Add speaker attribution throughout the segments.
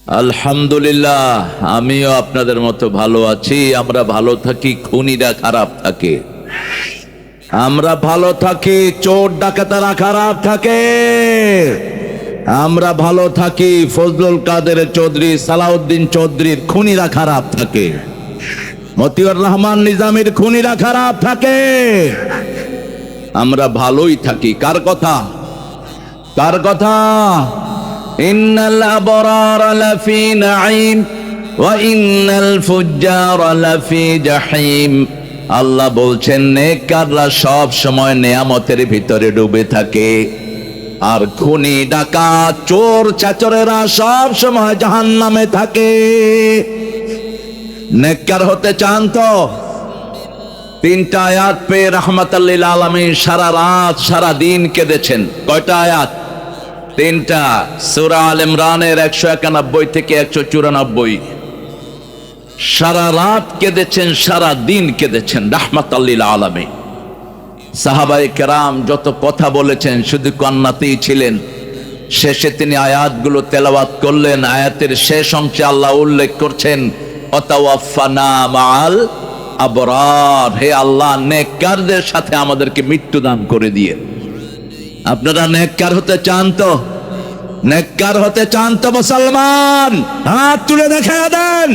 Speaker 1: আলহামদুলিল্লাহ, আমিও আপনাদের মতো ভালো আছি। আমরা ভালো থাকি, খুনিরা খারাপ থাকে। আমরা ভালো থাকি, চোর ডাকাতেরা খারাপ থাকে। আমরা ভালো থাকি, ফজলুল কাদের চৌধুরী, সালাউদ্দিন চৌধুরীর খুনিরা খারাপ থাকে। মতিউর রহমান নিজামীর খুনিরা খারাপ থাকে। আমরা ভালোই থাকি। কার কথা? কার কথা? ইন্নাল আবরারা লাফি নাঈম ওয়া ইন্নাল ফুজ্জারা লাফি জাহিম। আল্লাহ বলছেন নেককাররা সব সময় নেয়ামতের ভিতরে ডুবে থাকে, আর খুনি ডাকাত চোর চাচরেরা সব সময় জাহান্নামে থাকে। নেককার হতে চান তো তিনটা আয়াত পেয়ে রাহমাতাল লিল আলামিন সারা রাত সারা দিন কেঁদেছেন। কয়টা আয়াত? তিনটা। সূরা আল ইমরানের 191 থেকে 194। সারা রাত কেঁদেছেন, সারা দিন কেঁদেছেন রাহমাতাল লিল আলামিন। সাহাবায়ে কেরাম যত কথা বলেছেন শুধু কান্নাতেই ছিলেন। শেষে তিনি আয়াতগুলো তেলাওয়াত করলেন। আয়াতের শেষ অংশে আল্লাহ উল্লেখ করছেন ওয়াতাওয়াফানা মাআল আবরার। হে আল্লাহ, নেককারদের সাথে আমাদেরকে মৃত্যু দান করে দিয়ে। আপনারা নেককার হতে চান তো? নেককার হতে চান তো মুসলমান? হাত তুলে দেখা দেন।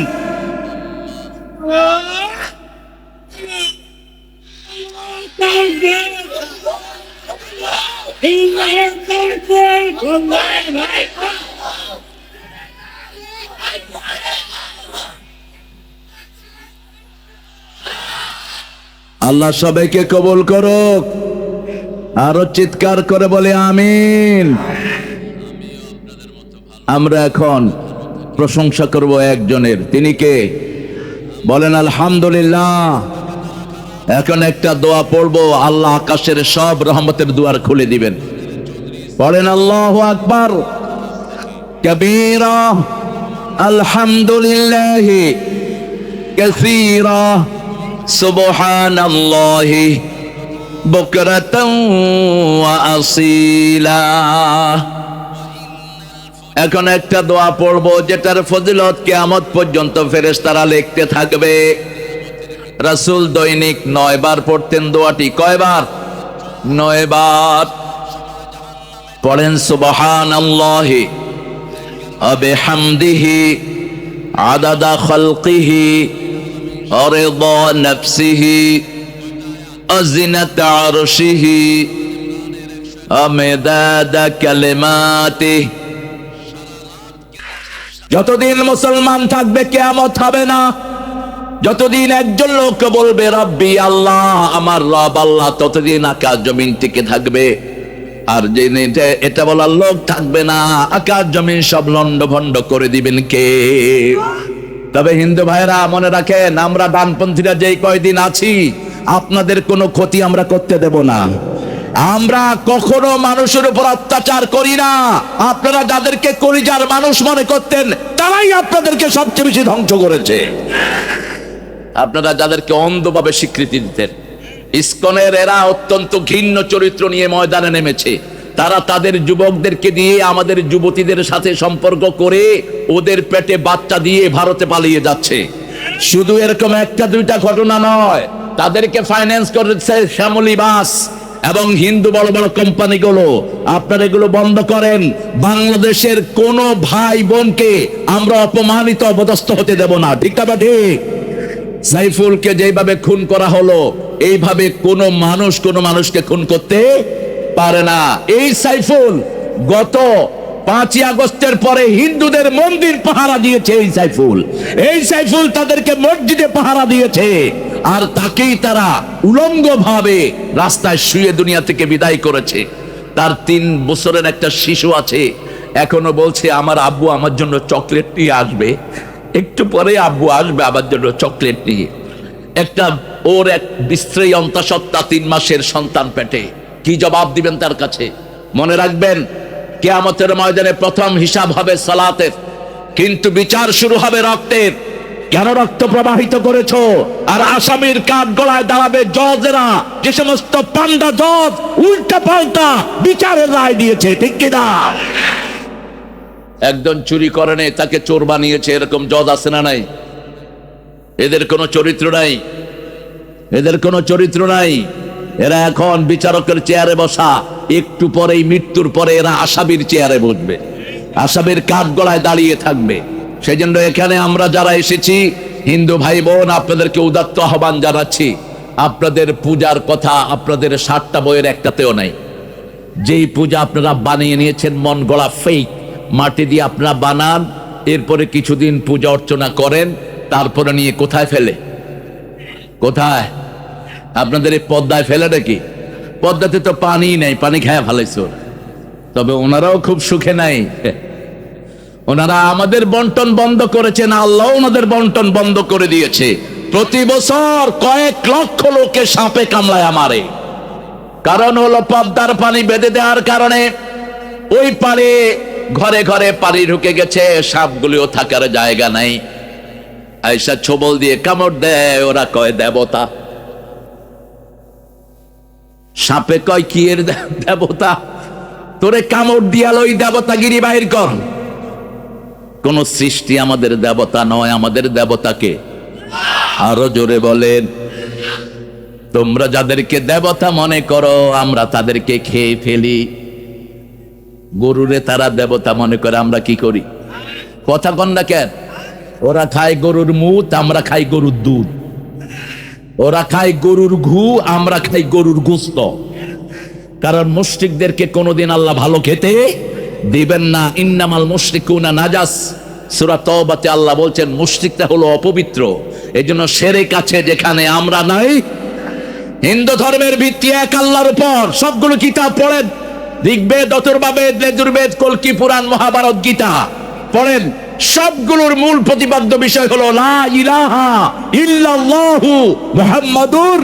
Speaker 1: আল্লাহ সবাইকে কবুল করুক। আরো চিৎকার করে বলে আমিন। আমরা এখন প্রশংসা করব একজনের। তিনি কে? বলেন আলহামদুলিল্লাহ। এখন একটা দোয়া পড়বো, আল্লাহ আকাশের সব রহমতের দুয়ার খুলে দিবেন। পড়েন আল্লাহু আকবার কবীরা, আলহামদুলিল্লাহি কাসীরা, সুবহানাল্লাহি বুকরাতান ওয়া আসীলা। এখন একটা দোয়া পড়বো যেটার ফজিলত কিয়ামত পর্যন্ত ফেরেশতারা লিখতে থাকবে। রাসূল দৈনিক 9 বার পড়তেন দোয়াটি। কয়বার? 9 বার। পড়েন সুবহানাল্লাহি ওয়া বিহামদিহি আদাদা খালকিহি ওয়া রিদা নাফসিহি ওয়া জিনাতা আরশিহি ওয়া মিদাদা কালিমাতিহি। যতদিন মুসলমান থাকবে কিয়ামত হবে না। যতদিন একজন লোক বলবে রব্বি আল্লাহ, আমার রব আল্লাহ, ততদিন আকাশ জমিন টিকে থাকবে। আর যেদিন এটা বলার লোক থাকবে না, আকাশ জমিন সব লন্ডভন্ড করে দিবেন কে? তবে হিন্দু ভাইরা মনে রাখেন, আমরা ডানপন্থীরা যেই কয়দিন আছি আপনাদের কোনো ক্ষতি আমরা করতে দেব না। আমরা কখনো মানুষের উপর অত্যাচার করি না। আপনারা যাদেরকে কলিজার মানুষ মনে করতেন তারাই আপনাদেরকে সবচেয়ে বেশি ধ্বংস করেছে। আপনারা যাদেরকে অন্ধভাবে স্বীকৃতি দিতেন, ইসকনের এরা অত্যন্ত ঘৃণ্য চরিত্র নিয়ে ময়দানে নেমেছে। তারা তাদের যুবকদেরকে দিয়ে আমাদের যুবতীদের সাথে সম্পর্ক করে ওদের পেটে বাচ্চা দিয়ে ভারতে পালিয়ে যাচ্ছে। শুধু এরকম একটা দুইটা ঘটনা নয়, তাদেরকে ফাইন্যান্স করেছে শ্যামলী বাস এবং হিন্দু বড় বড় কোম্পানিগুলো। আপনারা এগুলো বন্ধ করেন। বাংলাদেশের কোন ভাই বোনকে আমরা অপমানিত অপদস্থ হতে দেব না। ঠিক না ঠিক? সাইফুলকে যেভাবে খুন করা হলো, এইভাবে কোন মানুষ কোন মানুষকে খুন করতে পারে না। এই সাইফুল গত 5ই আগস্টের পরে হিন্দুদের মন্দির পাহারা দিয়েছে। এই সাইফুল তাদেরকে মসজিদে পাহারা দিয়েছে, আর তাকেই তারা উলঙ্গ ভাবে রাস্তায় শুয়ে দুনিয়া থেকে বিদায় করেছে। তার 3 বছরের একটা শিশু আছে, এখনো বলছে আমার আব্বু আমার জন্য চকলেট নিয়ে আসবে, একটু পরে আব্বু আসবে আমার জন্য চকলেট নিয়ে। একটা ওর এক বিশ্রী অন্তঃসত্ত্বা 3 মাসের সন্তান পেটে। কি জবাব দিবেন তার কাছে? মনে রাখবেন, কিয়ামতের ময়দানে প্রথম হিসাব হবে সালাতের, কিন্তু বিচার শুরু হবে রক্তের। কেন রক্ত প্রবাহিত করেছো? আর আসামির কাঠ গলায় দাঁড়াবে জজেরা, যে সমস্ত পান্ডা জজ উল্টা পাল্টা বিচারের রায় দিয়েছে। ঠিক কিনা? একজন চুরি করে নেই, তাকে চোর বানিয়েছে, এরকম জজ আছে না নাই? এদের কোনো চরিত্র নাই, এদের কোনো চরিত্র নাই। এরা এখন বিচারকের চেয়ারে বসা, একটু পরেই মৃত্যুর পরে এরা আসামির চেয়ারে বসবে, আসামির কাঠ গলায় দাঁড়িয়ে থাকবে। সেই জন্য এখানে আমরা যারা এসেছি হিন্দু ভাই বোন, আপনাদেরকে উদাত্ত আহ্বান জানাচ্ছি, আপনাদের পূজার কথা আপনাদের 7টা বইয়ের একটাতেও নাই। যেই পূজা আপনারা বানিয়ে নিয়েছেন মন গড়া ফেক, মাটি দিয়ে আপনারা বানান, এরপরে কিছুদিন পূজা অর্চনা করেন, তারপরে নিয়ে কোথায় ফেলে? কোথায়? আপনাদের এই পদ্মায় ফেলে নাকি? পদ্মাতে তো পানি নেই, পানি খেয়ে ফেলাইছে ওরা। তবে ওনারাও খুব সুখে নাই, ওনারা আমাদের বন্টন বন্ধ করেছেন, আল্লাহ ওনাদের বন্টন বন্ধ করে দিয়েছে। প্রতি বছর কয়েক লক্ষ লোকে সাপে কামড়ায় মারে, কারণ হলো পদ্মার পানি বেঁধে দেওয়ার কারণে ওই পারে ঘরে ঘরে পানি ঢুকে গেছে, সাপগুলিও থাকার জায়গা নাই, আইসা ছোবল দিয়ে কামড় দেয়, ওরা কয় দেবতা। সাপে কয় কি এর দেবতা? তোরে কামড় দিয়াল ওই দেবতাগিরি বাহির কর। কোন সৃষ্টি আমাদের দেবতা নয়, আমাদের দেবতাকে আরো জোরে বলেন। তোমরা যাদেরকে দেবতা মনে করো, আমরা তাদেরকে খেয়ে ফেলি। গরুরে তারা দেবতা মনে করে, আমরা কি করি? কথা কন না কেন? ওরা খায় গরুর মুত, আমরা খাই গরুর দুধ। ওরা খায় গরুর ঘু, আমরা খাই গরুর গোস্ত। কারণ মুশরিকদেরকে কোনোদিন আল্লাহ ভালো খেতে দিবেন না। ইন্নামাল মুশরিকুনা নাজাস, সূরা তাওবাতে আল্লাহ বলছেন মুশরিকটা হলো অপবিত্র। এজন্য শিরক আছে যেখানে আমরা নাই। হিন্দু ধর্মের ভিত্তি এক আল্লাহর উপর। সবগুলো কিতাব পড়েন, ঋগ্বেদ, অথর্ববেদ, যজুর্বেদ, কল্কি পুরাণ, মহাভারত, গীতা পড়েন। সবগুলোর মূল প্রতিপাদ্য বিষয় হলো লা ইলাহা ইল্লাল্লাহু মুহাম্মাদুর।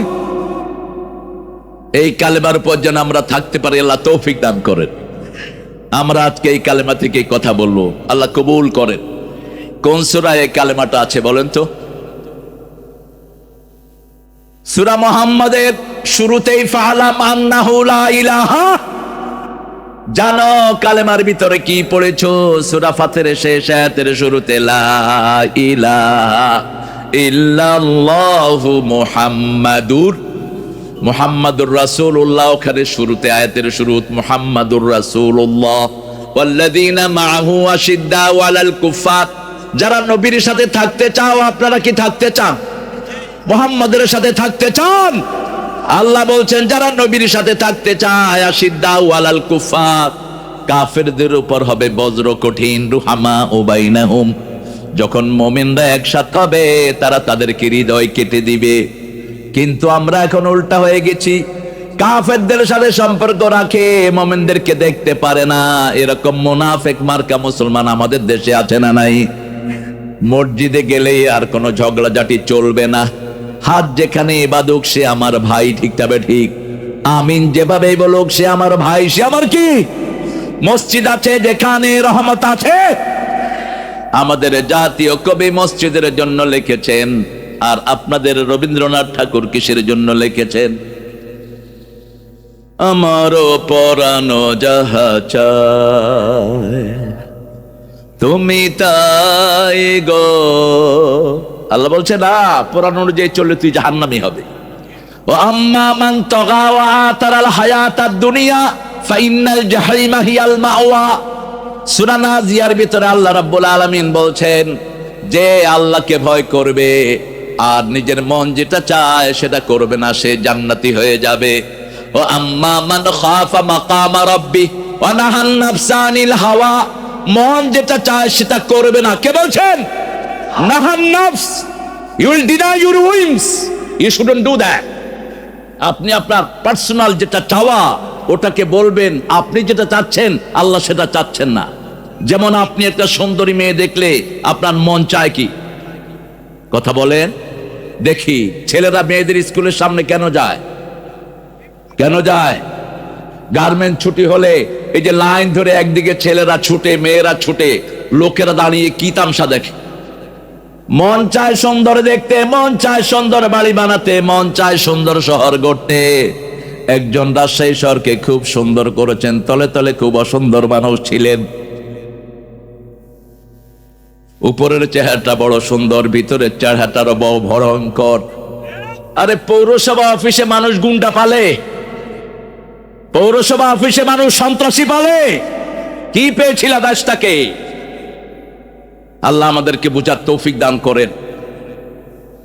Speaker 1: এই কালেমার উপর যেন আমরা থাকতে পারি, আল্লাহ তৌফিক দান করেন। আমরা আজকে এই কালেমা থেকে কথা বলবো, আল্লাহ কবুল করেন। কোন সূরায় এই কালেমাটা আছে বলেন তো? সূরা মুহাম্মাদের শুরুতেই ফালাম আন্নাহু লা ইলাহা, জানো কালেমার ভিতরে কি পড়েছো? সূরা ফাতিরের শেষ আয়াতের শুরুতে লা ইলাহা ইল্লাল্লাহু মুহাম্মাদুর রাসূলুল্লাহ। ওখানে শুরুতে আয়াতের শুরুতে মুহাম্মাদুর রাসূলুল্লাহ ওয়াল্লাযীনা মাআহু আশিদ্দাউ আলাল কুফার। যারা নবীর সাথে থাকতে চাও, আপনারা কি থাকতে চান? মুহাম্মাদের সাথে থাকতে চান? আল্লাহ বলছেন যারা নবীর সাথে থাকতে চায়, আশিদ্দাউ আলাল কুফার, কাফেরদের উপর হবে বজ্র কঠিন, রুহামা ও বাইনাহুম। যখন মুমিনরা একসাথে হবে, তারা তাদেরকে হৃদয় কেটে দিবে। কিন্তু আমরা এখন উল্টা হয়ে গেছি, কাফেরদের সাথে সম্পর্ক রাখে, মুমিনদেরকে দেখতে পারে না। এরকম মুনাফিক মার্কা মুসলমান আমাদের দেশে আছে না নাই? মসজিদে গেলেই আর কোনো ঝগড়াঝাটি চলবে না। হাত যেখানে বাদুক সে আমার ভাই, ঠিক তবে ঠিক। আমিন যেভাবে বলুক সে আমার ভাই, সে আমার কি? মসজিদ আছে যেখানে রহমত আছে। আমাদের জাতীয় কবি মসজিদের জন্য লিখেছেন, আর আপনাদের রবীন্দ্রনাথ ঠাকুর কিসের জন্য লিখেছেন? আমারও পরানো যাহা চায় তুমি তাই গো। আল্লাহ বলছে না, পুরাণ অনুযায়ী চললে তুই জাহান্নামী হবে। ও আম্মা মান তাগা ওয়া আতারাল হায়াতাদ দুনিয়া ফাইন্নাল জাহিমা হিয়াল মাওয়া। সূরা নাজিয়ার ভিতরে আল্লাহ রাব্বুল আলামিন বলছেন, যে আল্লাহকে ভয় করবে আর নিজের মন যেটা চায় সেটা করবে না, সে জান্নাতি হয়ে যাবে। ও আম্মা মান খাফা মাকামা রাব্বি ওয়া নাহান নাফসা আনিল হাওয়া, মন যেটা চায় সেটা করবে না। কে বলছেন? নাহান নাফস, you will deny your wings, you shouldn't do that. আপনি আপনার পার্সোনাল যেটা চাওয়া ওটাকে বলবেন, আপনি যেটা চাচ্ছেন আল্লাহ সেটা চাচ্ছেন না। যেমন আপনি একটা সুন্দরী মেয়ে দেখলে আপনার মন চায় কি? কথা বলেন দেখি। ছেলেরা মেয়েদের স্কুলের সামনে কেন যায়? কেন যায়? গার্মেন্ট ছুটি হলে এই যে লাইন ধরে একদিকে ছেলেরা ছুটে, মেয়েরা ছুটে, লোকেরা দাঁড়িয়ে কি তামসা দেখে। মন চায় সুন্দর দেখতে, মন চায় সুন্দর বাড়ি বানাতে, মন চায় সুন্দর শহর গড়তে। একজন রাজশাহী শহরকে খুব সুন্দর করেছেন, তলে তলে খুব অসুন্দর মানুষ ছিলেন। উপরের চেহারাটা বড় সুন্দর, ভিতরের চেহারাটারও বড় ভয়ঙ্কর। আরে পৌরসভা অফিসে মানুষ গুন্ডা পালে, পৌরসভা অফিসে মানুষ সন্ত্রাসী পালে। কি পেয়েছিল দেশটাকে? আল্লাহ আমাদেরকে বুঝার তৌফিক দান করেন।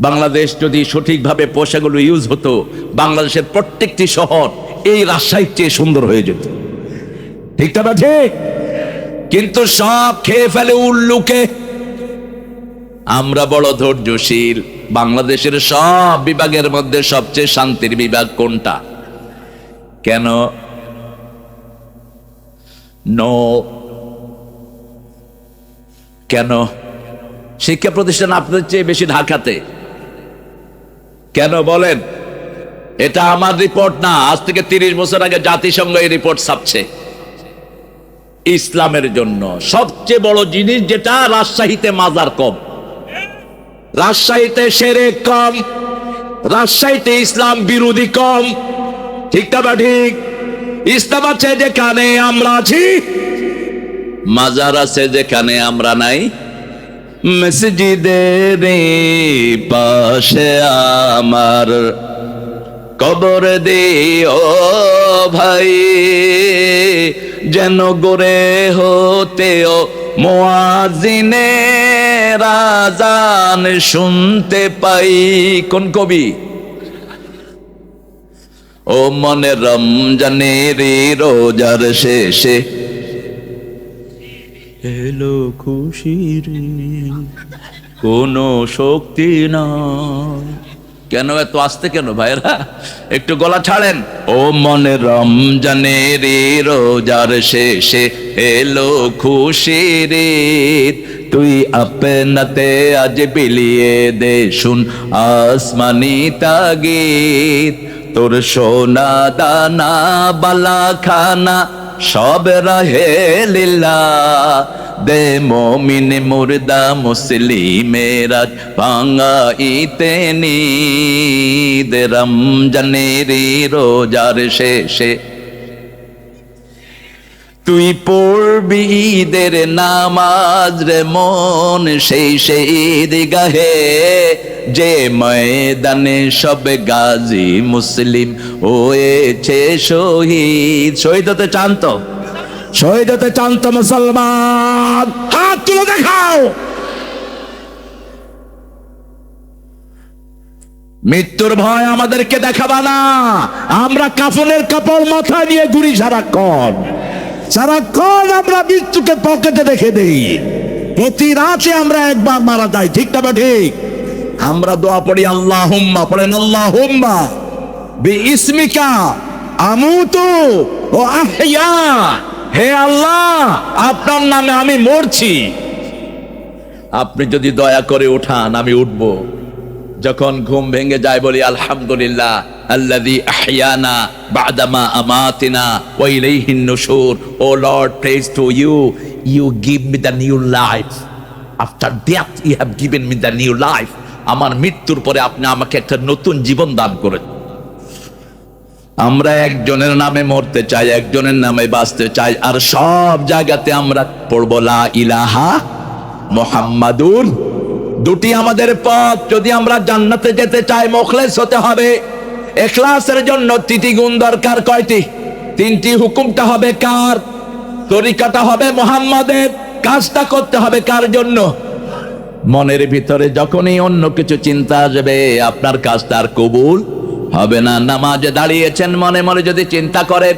Speaker 1: বাংলাদেশ যদি সঠিকভাবে পয়সাগুলো ইউজ হতো, বাংলাদেশের প্রত্যেকটি শহর এই রাজশাহীর চেয়ে সুন্দর হয়ে যেত। ঠিক না ঠিক? কিন্তু সব খেয়ে ফেলে উল্লুকে। আমরা বড় ধৈর্যশীল। বাংলাদেশের সব বিভাগের মধ্যে সবচেয়ে শান্তির বিভাগ কোনটা? কেন? নো কেন? শিক্ষা প্রতিষ্ঠান আপনাদের চেয়ে বেশি ঢাকাতে। কেন বলেন? এটা আমার রিপোর্ট না, আজ থেকে 30 বছর আগে জাতিসংঘ এই রিপোর্ট ছাপছে। ইসলামের জন্য সবচেয়ে বড় জিনিস যেটা, রাজশাহীতে মাজার কম, রাজশাহীতে শিরক কম, রাজশাহীতে ইসলাম বিরোধী কম। ঠিক না ঠিক? ইসলাম আছে যেখানে আমরা আছি, মাজার আছে যেখানে আমরা নাই। মসজিদের পাশে আমার কবর দিও ভাই, যেন গোরে হতেও মুয়াজ্জিনের আযান শুনতে পাই। কোন কবি? ও মনে রমজানের রোজার শেষে এলো খুশির কোনো শক্তি না। কেন এত আসতে কেন ভাইরা? একটু গলা ছাড়েন। ও মনে রমজানের রোজার শেষে এলো খুশির, তুই আপনাতে আজ বিলিয়ে দে শুন আসমানি তাগিদ। তোর সোনা দানা বালা খানা সব রাহে লীলা, দে মমিন মুর্দা মুসলিমেরা ভাঙাইতে নিদ। রমজানের রোজার শেষে তুই পড়বি ঈদের নামাজ রে মন, সেই ঈদ গাহে যে ময়দানে সব গাজী মুসলিম হয়েছে শহীদ। শহীদ হতে চান তো? শহীদ হতে চান তো মুসলমান? হাত তুলে দেখাও। মৃত্যুর ভয় আমাদেরকে দেখাবা না। আমরা কাফনের কাপড় মাথায় নিয়ে ঘুরি সারাক্ষণ, সারাক্ষণ আমরা মৃত্যুকে পকেটে রেখে দেই। প্রতি রাতে আমরা একবার মারা যাই। ঠিক না ঠিক? আমরা দোয়া পড়ি, আল্লাহুম্মা, পড়েন আল্লাহুম্মা বিইসমিকা আমুতু ও আহইয়া। হে আল্লাহ, আপনার নামে আমি মরছি, আপনি যদি দয়া করে উঠান আমি উঠব। যখন ঘুম ভেঙে যায় বলি আলহামদুলিল্লাহ আল্লাযী আহইয়ানা বা'দামা আমাতিনা ওয়া ইলাইহিন নুশুর। O lord, praise to you, you give me the new life. After death you have given me the new life. আমার মৃত্যুর পরে আপনি আমাকে একটা নতুন জীবন দান করেন। আমরা একজনের নামে মরতে চাই, একজনের নামে বাঁচতে চাই, আর সব জায়গাতে আমরা পড়ব লা ইলাহা মুহাম্মাদুর। দুটি আমাদের পথ। যদি আমরা জান্নাতে যেতে চাই, মুখলেস হতে হবে। ইখলাসের জন্য 3টি গুণ দরকার। কয়টি? 3টি। হুকুমটা হবে কার? তরিকাটা হবে মুহাম্মাদের। কাজটা করতে হবে কার জন্য? মনের ভিতরে যখনই অন্য কিছু চিন্তা আসবে, আপনার কাজটা আর কবুল হবে না। নামাজে দাঁড়িয়েছেন, মনে মনে যদি চিন্তা করেন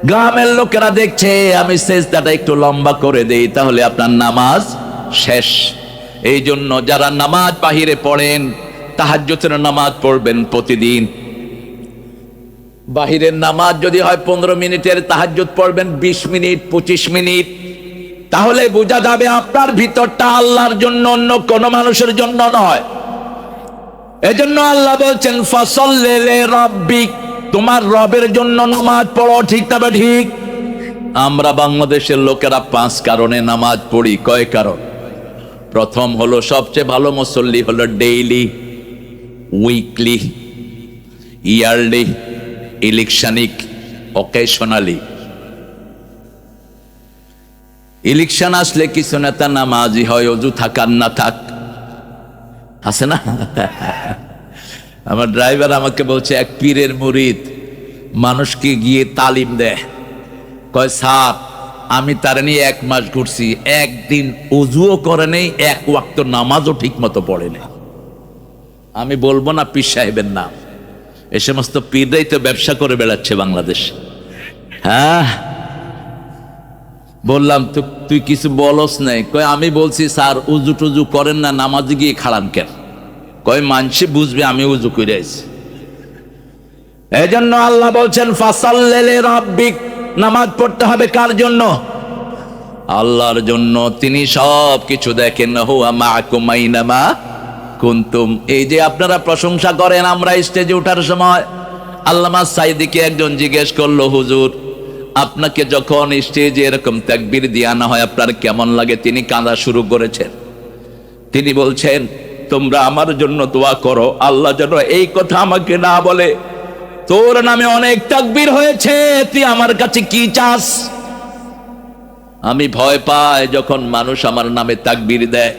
Speaker 1: গ্রামের লোকেরা দেখছে আমি সেজদাটা একটু লম্বা করে দেই, তাহলে আপনার নামাজ শেষ। এই জন্য যারা নামাজ বাহিরে পড়েন, তাহাজ্জুদের নামাজ পড়বেন প্রতিদিন। বাহিরের নামাজ যদি হয় 15 মিনিটের, তাহাজ্জুদ পড়বেন 20 মিনিট 25 মিনিট। তাহলে বোঝা যাবে আপনার ভিতরটা আল্লাহর জন্য, অন্য কোন মানুষের জন্য নয়। এজন্য আল্লাহ বলছেন ফাসাল্লি লিরাব্বিক, তোমার রবের জন্য নামাজ পড়ো। ঠিক না ঠিক? আমরা বাংলাদেশের লোকেরা 5 কারণে নামাজ পড়ি। কয় কারণ? প্রথম হলো, সবচেয়ে ভালো মুসল্লি হলো ডেইলি, উইকলি, ইয়ারলি, ইলেকশনিক, অকেশনালি। ইলেকশন আসলে কিছু নেতা নামাজি হয়, অজু থাক আর না থাক, আছে না? আমার ড্রাইভার আমাকে বলছে, এক পীরের মুরিদ মানুষকে গিয়ে তালিম দেয়, কয় স্যার আমি তার নিয়ে 1 মাস ঘুরছি, একদিন অজুও করে নেই, 1 ওয়াক্ত নামাজও ঠিক মতো পড়ে নেই। আমি বলবো না পীর সাহেবের নাম, এ সমস্ত পীররাই তো ব্যবসা করে বেড়াচ্ছে বাংলাদেশ। হ্যাঁ, বললাম তো তুই কিছু বলস নাই? কয় আমি বলছি স্যার উজু টুজু করেন না, নামাজে গিয়ে খাড়ান কেন? কয় মানসে বুঝবে আমি উজু করে আছি। এই জন্য আল্লাহ বলছেন ফাসাল্লি রাব্বিক, নামাজ পড়তে হবে কার জন্য? আল্লাহর জন্য। তিনি সব কিছু দেখেন, হুয়া মাআকুম আইনামা কুনতুম। এই যে আপনারা প্রশংসা করেন, আমরা স্টেজে ওঠার সময় আল্লামা সাইদিকে একজন জিজ্ঞেস করলো, হুজুর আপনাকে যখন স্টেজে এরকম তাকবীর দিয়ে আনা হয় আপনার কেমন লাগে? তিনি কাঁদা শুরু করেছেন। তিনি বলছেন তোমরা আমার জন্য দোয়া করো, আল্লাহ যেন এই কথা আমাকে না বলে, তোর নামে অনেক তাকবীর হয়েছে, তুই আমার কাছে কি চাস? আমি ভয় পাই যখন মানুষ আমার নামে তাকবীর দেয়।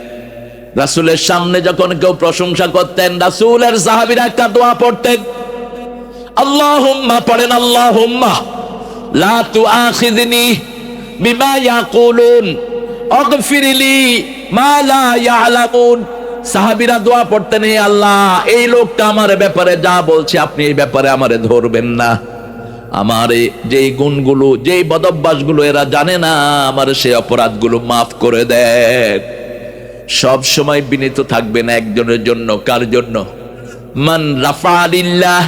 Speaker 1: রাসূলের সামনে যখন কেউ প্রশংসা করতেন, রাসূলের সাহাবীরা একটা দোয়া পড়তেন, আল্লাহুম্মা পড়েন, আল্লাহুম্মা লা তুআখিযনি বিমা ইয়াকুলুন আগফিরলি মা লা ইয়ালামুন। সাহাবীরা দোয়া পড়তেন, হে আল্লাহ এই লোকটা আমার ব্যাপারে যা বলছে আপনি এই ব্যাপারে আমারে ধরবেন না, আমার যেই গুণগুলো যেই বদভ্যাসগুলো এরা জানে না, আমার সেই অপরাধগুলো মাফ করে দেন। সব সময় বিনীত থাকবেন একজনের জন্য। কার জন্য? মান রাফা লিল্লাহ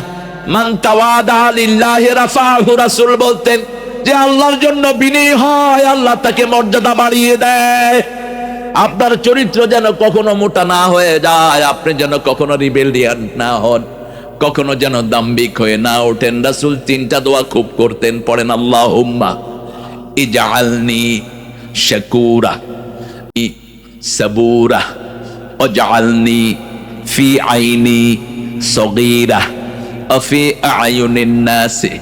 Speaker 1: মান তাওয়াদা লিল্লাহ রাফাহু। রাসূল বলতেন যে আল্লাহর জন্য বিনয়ী হয়, আল্লাহ তাকে মর্যাদা বাড়িয়ে দেয়। আপনার চরিত্র যেন কখনো মোটা না হয়ে যায়, আপনি যেন কখনো রিবেলিয়ান না হন, কখনো যেন দাম্ভিক হয়ে না ওঠেন। রাসূল 3টা দোয়া খুব করতেন, পড়েন আল্লাহুম্মা ইজআলনি শাকুরা সাবুরা ওয়াজআলনি ফি আইনি সগীরা ওয়া ফি আয়ুনিন নাসি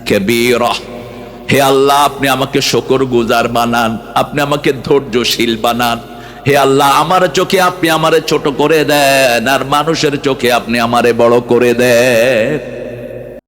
Speaker 1: কাবীরা। হে আল্লাহ আপনি আমাকে শুকরগুজার বানান, আপনি আমাকে ধৈর্যশীল বানান। হে আল্লাহ আমার চোখে আপনি আমারে ছোট করে দেন, আর মানুষের চোখে আপনি আমারে বড় করে দেন।